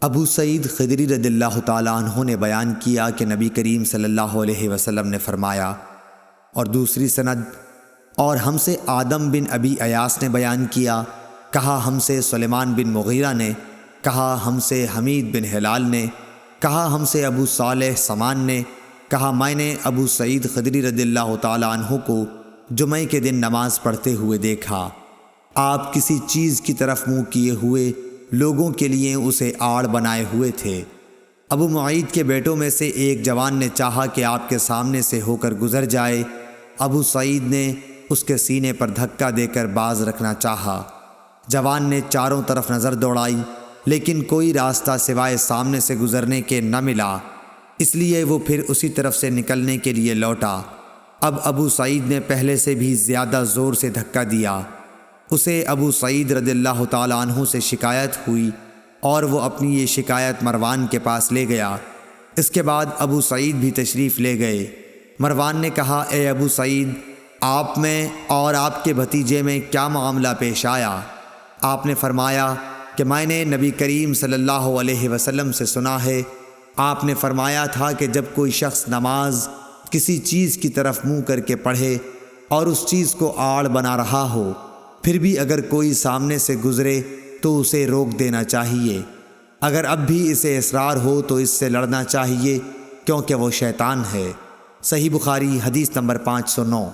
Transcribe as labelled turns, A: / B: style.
A: ابو سعید خدری رضی اللہ تعالیٰ عنہ نے بیان کیا کہ نبی کریم صلی اللہ علیہ وسلم نے فرمایا، اور دوسری سند، اور ہم سے آدم بن ابی ایاس نے بیان کیا، کہا ہم سے سلیمان بن مغیرہ نے، کہا ہم سے حمید بن ہلال نے، کہا ہم سے ابو صالح سمان نے، کہا میں نے ابو سعید خدری رضی اللہ تعالیٰ عنہ کو جمعہ کے دن نماز پڑھتے ہوئے دیکھا۔ آپ کسی چیز کی طرف منہ کیے ہوئے لوگوں کے لیے اسے آڑ بنائے ہوئے تھے۔ ابو معید کے بیٹوں میں سے ایک جوان نے چاہا کہ آپ کے سامنے سے ہو کر گزر جائے۔ ابو سعید نے اس کے سینے پر دھکا دے کر باز رکھنا چاہا۔ جوان نے چاروں طرف نظر دوڑائی، لیکن کوئی راستہ سوائے سامنے سے گزرنے کے نہ ملا، اس لیے وہ پھر اسی طرف سے نکلنے کے لیے لوٹا۔ اب ابو سعید نے پہلے سے بھی زیادہ زور سے دھکا دیا۔ اسے ابو سعید رضی اللہ تعالیٰ عنہ سے شکایت ہوئی اور وہ اپنی یہ شکایت مروان کے پاس لے گیا۔ اس کے بعد ابو سعید بھی تشریف لے گئے۔ مروان نے کہا، اے ابو سعید، آپ میں اور آپ کے بھتیجے میں کیا معاملہ پیش آیا؟ آپ نے فرمایا کہ میں نے نبی کریم صلی اللہ علیہ وسلم سے سنا ہے، آپ نے فرمایا تھا کہ جب کوئی شخص نماز کسی چیز کی طرف منہ کر کے پڑھے اور اس چیز کو آڑ بنا رہا ہو، پھر بھی اگر کوئی سامنے سے گزرے تو اسے روک دینا چاہیے۔ اگر اب بھی اسے اصرار ہو تو اس سے لڑنا چاہیے، کیونکہ وہ شیطان ہے۔ صحیح بخاری حدیث نمبر 509۔